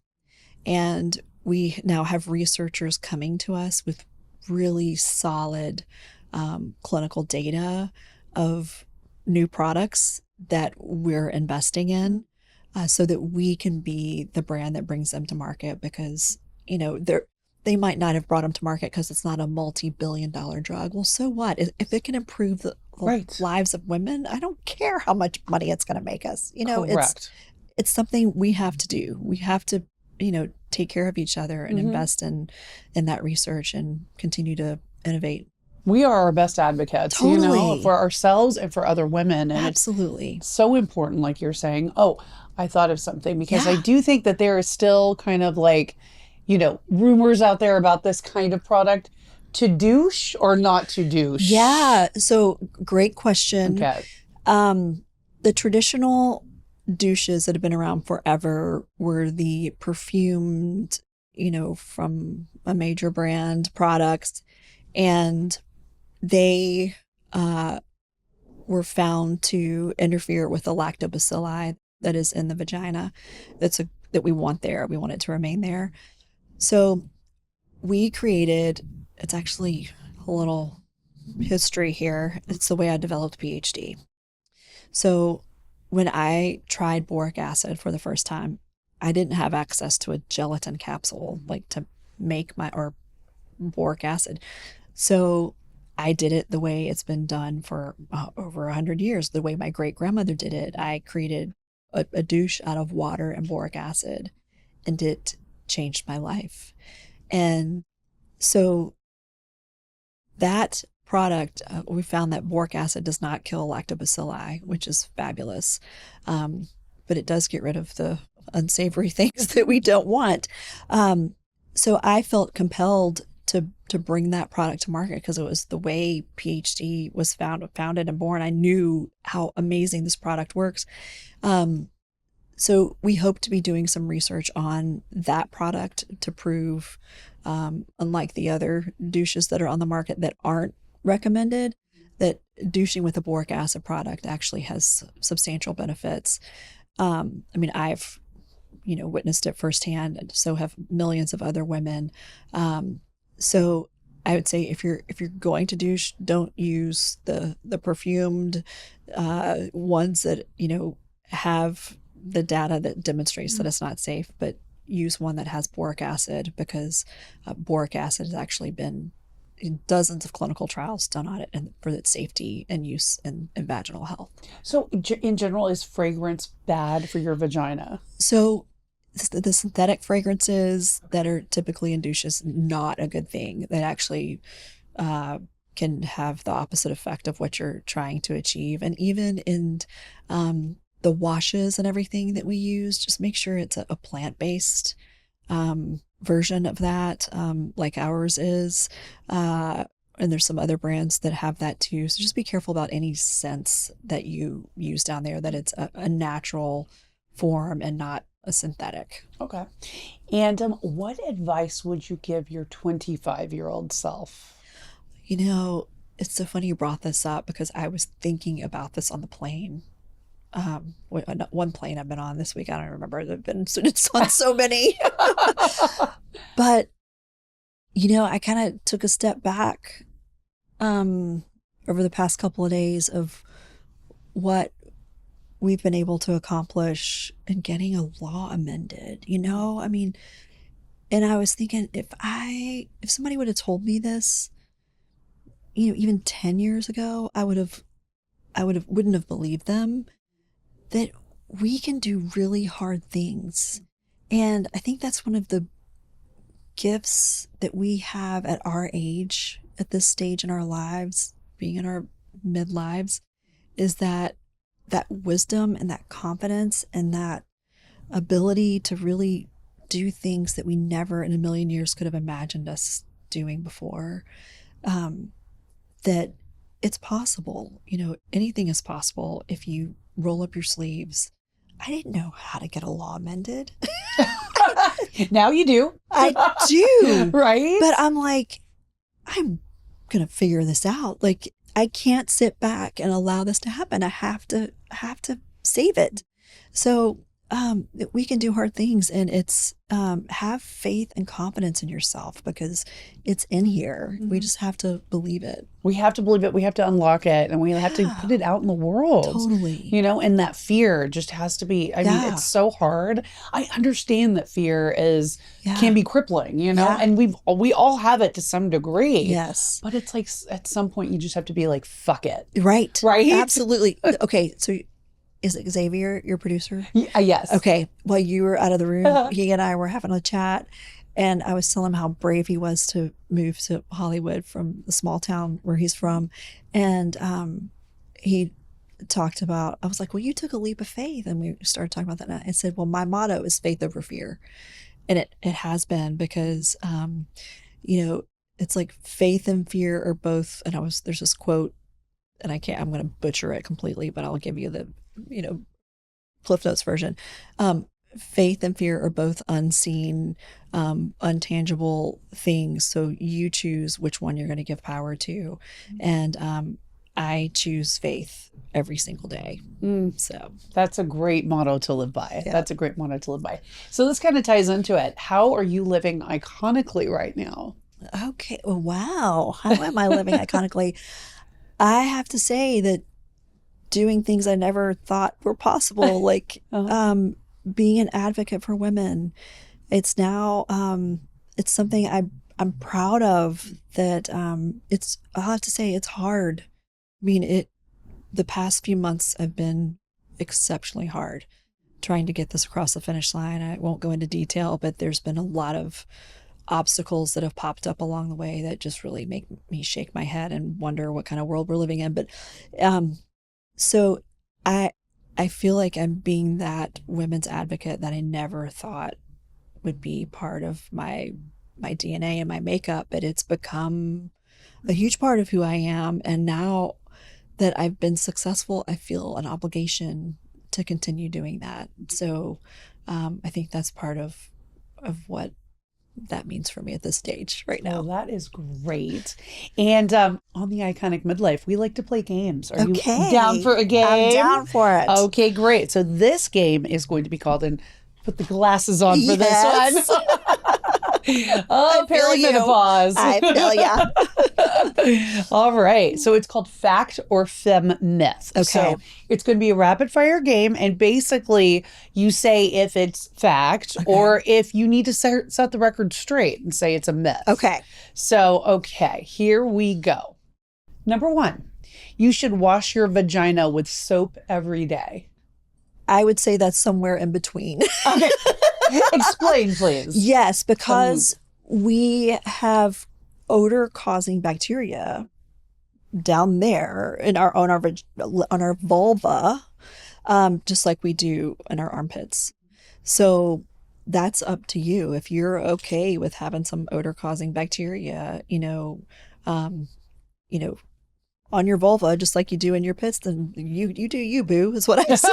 And we now have researchers coming to us with really solid clinical data of new products that we're investing in, so that we can be the brand that brings them to market. Because, they might not have brought them to market because it's not a multi-billion-dollar drug. Well, so what? If it can improve the Right. lives of women, I don't care how much money it's going to make us. Correct. It's something we have to do. We have to, take care of each other and invest in that research and continue to innovate. We are our best advocates, Totally. for ourselves and for other women. And Absolutely. it's so important, like you're saying, oh, I thought of something, because I Yeah. do think that there is still kind of like, rumors out there about this kind of product. To douche or not to douche? Yeah. So great question. Okay. The traditional douches that have been around forever were the perfumed, from a major brand products. And they were found to interfere with the lactobacilli that is in the vagina. That we want there. We want it to remain there. So we created, it's actually a little history here. It's the way I developed pH-D. So when I tried boric acid for the first time, I didn't have access to a gelatin capsule like to make or boric acid. So I did it the way it's been done for over 100 years, the way my great grandmother did it. I created a douche out of water and boric acid, and it changed my life. And so that product, we found that boric acid does not kill lactobacilli, which is fabulous. But it does get rid of the unsavory things that we don't want. So I felt compelled to bring that product to market because it was the way pH-D was founded and born. I knew how amazing this product works. So we hope to be doing some research on that product to prove, unlike the other douches that are on the market that aren't recommended, that douching with a boric acid product actually has substantial benefits. I've, witnessed it firsthand, and so have millions of other women. So I would say if you're going to douche, don't use the perfumed ones that have the data that demonstrates that it's not safe, but use one that has boric acid, because boric acid has actually been in dozens of clinical trials done on it and for its safety and use in vaginal health. So in general, is fragrance bad for your vagina? So the synthetic fragrances that are typically in douches, not a good thing. That actually can have the opposite effect of what you're trying to achieve. And even in the washes and everything that we use, just make sure it's a plant-based version of that, like ours is. And there's some other brands that have that too. So just be careful about any scents that you use down there, that it's a natural form and not a synthetic. Okay. And what advice would you give your 25-year-old self? It's so funny you brought this up, because I was thinking about this on the plane. One plane I've been on this week, I don't remember. It's on so many. But, I kind of took a step back over the past couple of days of what we've been able to accomplish in getting a law amended, and I was thinking, if somebody would have told me this, even 10 years ago, wouldn't have believed them that we can do really hard things. And I think that's one of the gifts that we have at our age, at this stage in our lives, being in our midlives, is that wisdom and that confidence and that ability to really do things that we never in a million years could have imagined us doing before. That it's possible. Anything is possible if you roll up your sleeves. I didn't know how to get a law amended. Now you do. I do. Right? But I'm like, I'm going to figure this out. Like, I can't sit back and allow this to happen. I have to save it. So we can do hard things, and it's have faith and confidence in yourself because it's in here. We just have to believe it. We have to believe it. We have to unlock it, and we have to put it out in the world. Totally. And that fear just has to be, I mean, it's so hard. I understand that fear can be crippling, and we all have it to some degree. Yes. But it's like at some point you just have to be like, fuck it. Right. Right? Absolutely. Okay. So is it Xavier, your producer? Yes. Okay. While you were out of the room, he and I were having a chat, and I was telling him how brave he was to move to Hollywood from the small town where he's from. And he talked about, I was like, well, you took a leap of faith. And we started talking about that. And I said, well, my motto is faith over fear. And it has been because, it's like faith and fear are both, and there's this quote, and I'm going to butcher it completely, but I'll give you the, Cliff Notes version. Faith and fear are both unseen, untangible things. So you choose which one you're going to give power to. And I choose faith every single day. So that's a great motto to live by. Yeah. That's a great motto to live by. So this kind of ties into it. How are you living iconically right now? Okay. Well, wow. How am I living iconically? I have to say that doing things I never thought were possible, like being an advocate for women. It's now, it's something I'm proud of. That I'll have to say it's hard. I mean, the past few months have been exceptionally hard trying to get this across the finish line. I won't go into detail, but there's been a lot of obstacles that have popped up along the way that just really make me shake my head and wonder what kind of world we're living in. But so I feel like I'm being that women's advocate that I never thought would be part of my DNA and my makeup, but it's become a huge part of who I am. And now that I've been successful, I feel an obligation to continue doing that. So I think that's part of what that means for me at this stage right now. Well, that is great. And on the Iconic Midlife, we like to play games. Are you down for a game? I'm down for it. Okay, great. So this game is going to be called, and put the glasses on for this one. Perimenopause. I feel ya. All right. So it's called Fact or Fem Myth. Okay. So it's going to be a rapid fire game. And basically you say if it's fact or if you need to set the record straight and say it's a myth. Okay. So, okay, here we go. Number 1, you should wash your vagina with soap every day. I would say that's somewhere in between. Okay. Explain, please. Yes, because we have odor-causing bacteria down there in on our vulva, just like we do in our armpits. So that's up to you. If you're okay with having some odor-causing bacteria, on your vulva, just like you do in your pits, then you do you, boo, is what I say.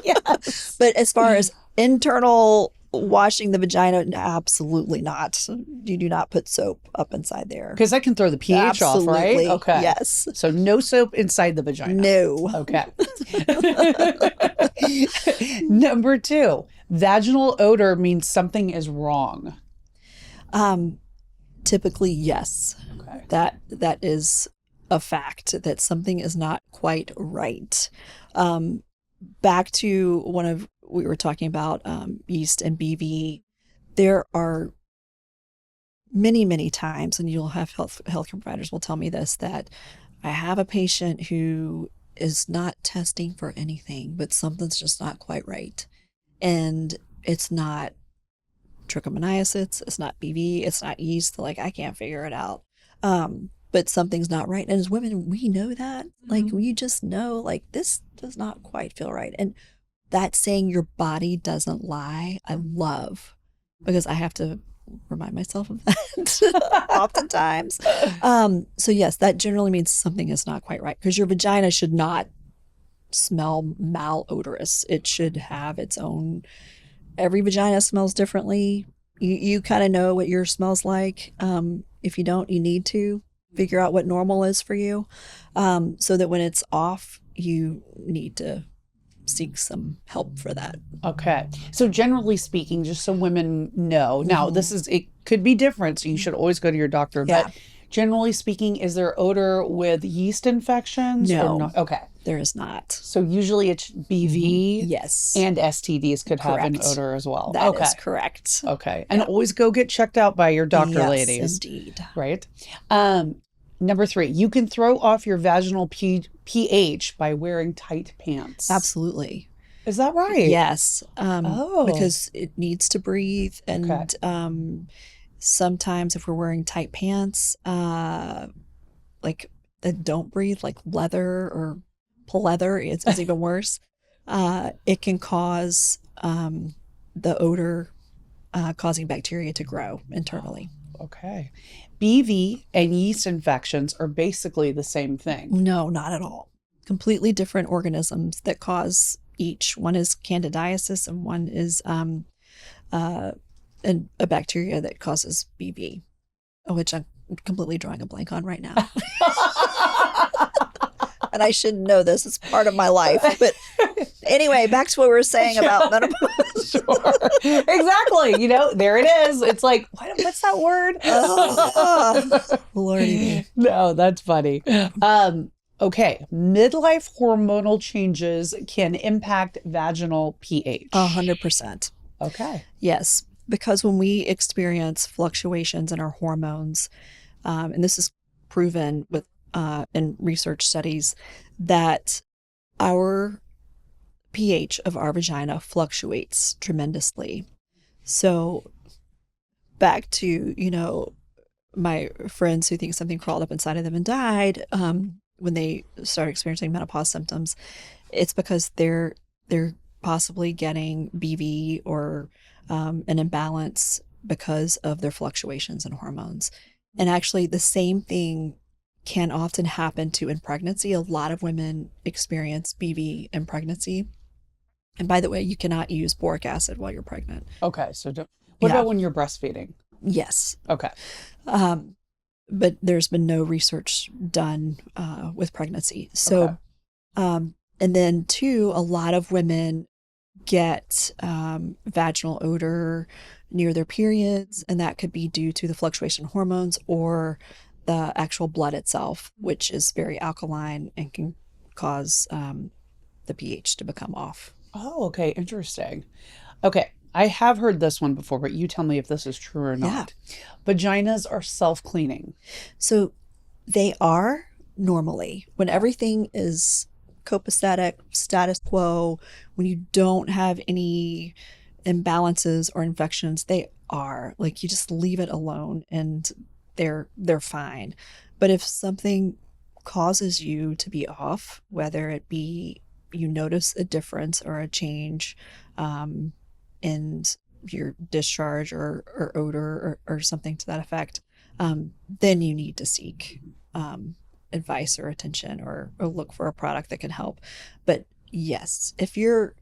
Yes. But as far as internal washing the vagina, absolutely not. You do not put soap up inside there. Because that can throw the pH off, right? Okay. Yes. So no soap inside the vagina. No. Okay. Number 2, vaginal odor means something is wrong. Typically, yes. Okay. That is a fact, that something is not quite right. Back to we were talking about yeast and BV. There are many, many times, and you'll have healthcare providers will tell me this, that I have a patient who is not testing for anything, but something's just not quite right. And it's not trichomoniasis, it's not BV, it's not yeast. Like, I can't figure it out. But something's not right. And as women, we know that. Like, we just know, like, this does not quite feel right. And that saying your body doesn't lie, I love, because I have to remind myself of that oftentimes. So yes, that generally means something is not quite right, because your vagina should not smell malodorous. It should have its own, every vagina smells differently. You kind of know what yours smells like. If you don't, you need to figure out what normal is for you, so that when it's off, you need to seek some help for that. Okay. So generally speaking, just so women know, now it could be different, so you should always go to your doctor, Yeah. but generally speaking, is there odor with yeast infections? No. Or not? Okay. There is not. So usually it's BV Yes. and STDs could have an Correct. odor as well. That okay. is correct. Okay. And always go get checked out by your doctor, Yes, ladies. indeed. Right. Number 3, you can throw off your vaginal pH by wearing tight pants. Absolutely. Is that right? Yes. Because it needs to breathe. And sometimes if we're wearing tight pants, like that don't breathe, like leather or pleather, it's even worse. It can cause the odor causing bacteria to grow internally. Okay. BV and yeast infections are basically the same thing. No, not at all. Completely different organisms that cause each. One is candidiasis and one is a bacteria that causes BV, which I'm completely drawing a blank on right now. And I should know this. It's part of my life. But anyway, back to what we were saying about menopause. Sure. Exactly. You know, there it is. It's like, what's that word? Lordy. No, that's funny. Okay. Midlife hormonal changes can impact vaginal pH. 100%. Okay. Yes. Because when we experience fluctuations in our hormones, and this is proven with in research studies, that our pH of our vagina fluctuates tremendously. So back to, my friends who think something crawled up inside of them and died, when they start experiencing menopause symptoms, it's because they're possibly getting BV or an imbalance because of their fluctuations in hormones. And actually the same thing can often happen in pregnancy. A lot of women experience BV in pregnancy. And by the way, you cannot use boric acid while you're pregnant. Okay. So what about when you're breastfeeding? Yes. Okay. But there's been no research done with pregnancy. So, and then too, a lot of women get vaginal odor near their periods, and that could be due to the fluctuation in hormones or the actual blood itself, which is very alkaline and can cause the pH to become off. Oh, okay. Interesting. Okay. I have heard this one before, but you tell me if this is true or not. Yeah. Vaginas are self-cleaning. So they are normally, when everything is copacetic, status quo, when you don't have any imbalances or infections, they are. Like, you just leave it alone and they're fine. But if something causes you to be off, whether it be you notice a difference or a change in your discharge or odor or something to that effect, then you need to seek advice or attention or look for a product that can help. But yes, if you're,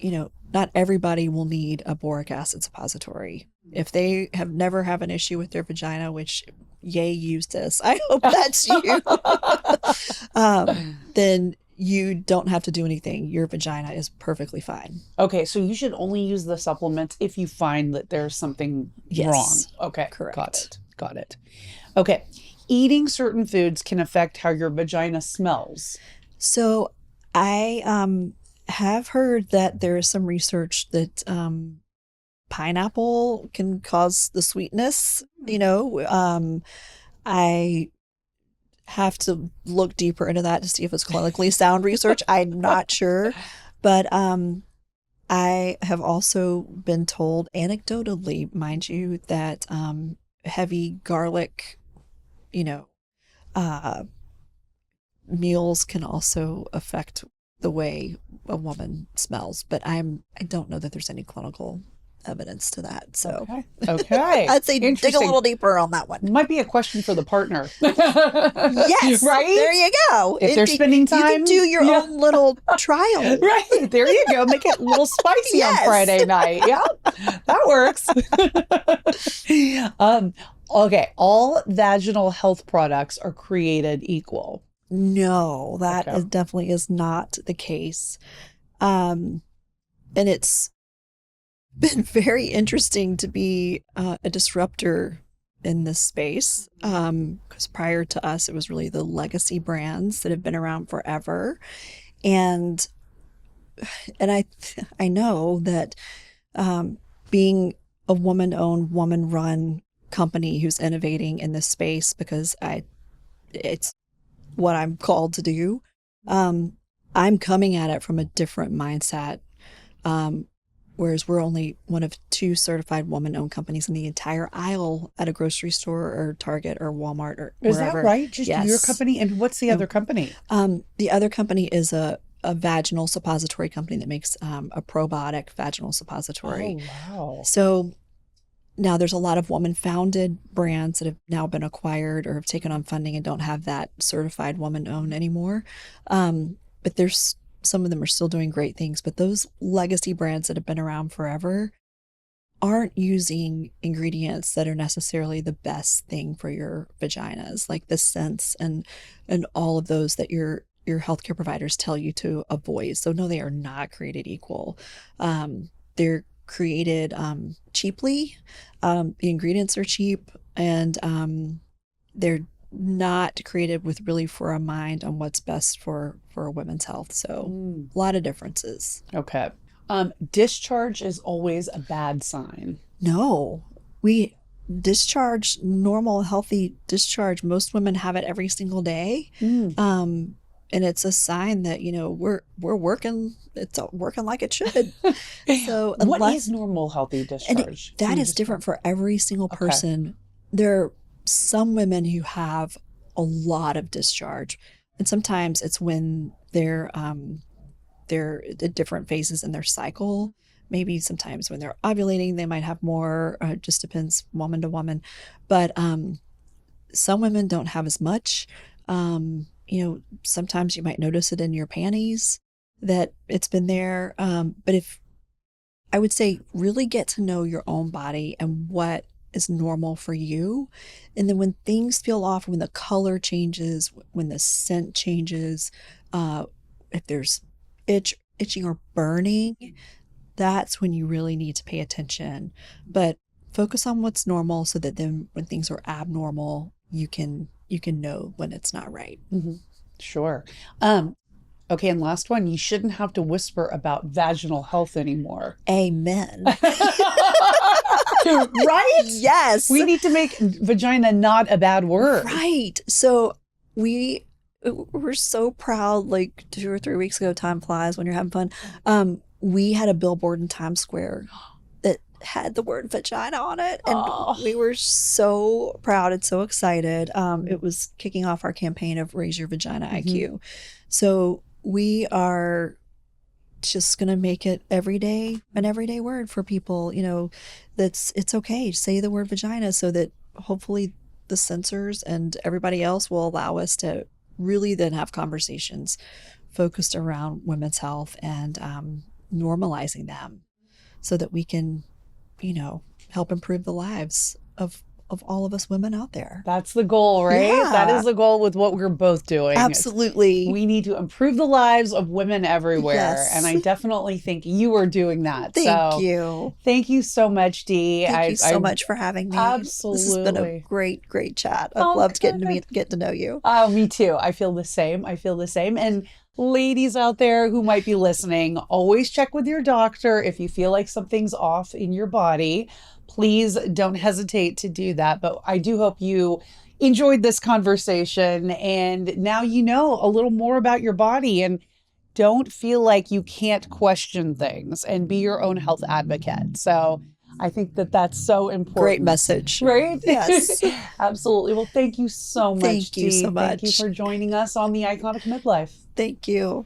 not everybody will need a boric acid suppository. If they have never have an issue with their vagina, which yay, use this, I hope that's you, then you don't have to do anything. Your vagina is perfectly fine. Okay, so you should only use the supplements if you find that there's something wrong. Okay, correct. Got it. Okay, eating certain foods can affect how your vagina smells. So I have heard that there is some research that pineapple can cause the sweetness, I have to look deeper into that to see if it's clinically sound research. I'm not sure. But I have also been told anecdotally, mind you, that heavy garlic, you know, uh, meals can also affect the way a woman smells. But I don't know that there's any clinical evidence to that. So okay. I'd say dig a little deeper on that one. Might be a question for the partner. Yes. Right? There you go. If they're spending time. You can do your own little trial. Right. There you go. Make it a little spicy on Friday night. Yeah. That works. Okay. All vaginal health products are created equal. No, that definitely is not the case. And it's been very interesting to be a disruptor in this space, because prior to us, it was really the legacy brands that have been around forever. And I know that being a woman-owned, woman-run company who's innovating in this space, because it's what I'm called to do. I'm coming at it from a different mindset. Whereas we're only one of 2 certified woman-owned companies in the entire aisle at a grocery store or Target or Walmart or wherever. Is that right? Just yes. your company? And what's the other company? The other company is a vaginal suppository company that makes a probiotic vaginal suppository. Oh, wow. So now there's a lot of woman-founded brands that have now been acquired or have taken on funding and don't have that certified woman-owned anymore. But there's some of them are still doing great things, but those legacy brands that have been around forever aren't using ingredients that are necessarily the best thing for your vaginas, like the scents and all of those that your healthcare providers tell you to avoid. So no, they are not created equal. They're created cheaply. The ingredients are cheap, and they're not created with really for a mind on what's best for a women's health. So a lot of differences. Okay. Discharge is always a bad sign. No, we discharge, normal, healthy discharge. Most women have it every single day. And it's a sign that, we're working, it's working like it should. So what is normal, healthy discharge? That is different for every single person. There are some women who have a lot of discharge, and sometimes it's when they're at different phases in their cycle. Maybe sometimes when they're ovulating, they might have more. It just depends woman to woman. But some women don't have as much. Sometimes you might notice it in your panties that it's been there. But if I would say really get to know your own body and what is normal for you. And then when things feel off, when the color changes, when the scent changes, if there's itching or burning, that's when you really need to pay attention. But focus on what's normal so that then when things are abnormal, you can know when it's not right. Mm-hmm. Sure. Okay, and last one, you shouldn't have to whisper about vaginal health anymore. Amen. Right? Yes. We need to make vagina not a bad word. Right. So we're so proud, like 2 or 3 weeks ago, time flies when you're having fun. We had a billboard in Times Square that had the word vagina on it. And we were so proud and so excited. It was kicking off our campaign of Raise Your Vagina IQ. So we are just going to make it an everyday word for people, it's okay to say the word vagina so that hopefully the censors and everybody else will allow us to really then have conversations focused around women's health and normalizing them so that we can, help improve the lives of all of us women out there. That's the goal, right? Yeah. That is the goal with what we're both doing. Absolutely. We need to improve the lives of women everywhere. Yes. And I definitely think you are doing that. Thank you. Thank you so much, Dee. Thank you so much for having me. Absolutely. This has been a great chat. I've loved getting to know you. Oh, me too. I feel the same. And ladies out there who might be listening, always check with your doctor if you feel like something's off in your body. Please don't hesitate to do that. But I do hope you enjoyed this conversation and now you know a little more about your body and don't feel like you can't question things and be your own health advocate. So I think that that's so important. Great message. Right? Yes. Absolutely. Well, thank you so much, Thank you Dee. so much. Thank you for joining us on the Iconic Midlife. Thank you.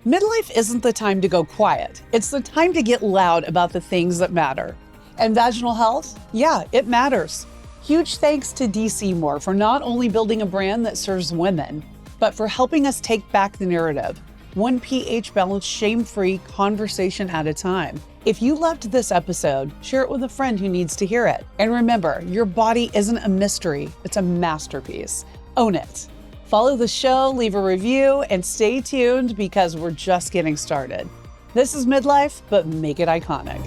Midlife isn't the time to go quiet. It's the time to get loud about the things that matter. And vaginal health? Yeah, it matters. Huge thanks to Deeannah Seymour for not only building a brand that serves women, but for helping us take back the narrative, one pH balanced, shame-free conversation at a time. If you loved this episode, share it with a friend who needs to hear it. And remember, your body isn't a mystery, it's a masterpiece. Own it. Follow the show, leave a review, and stay tuned because we're just getting started. This is Midlife, but make it iconic.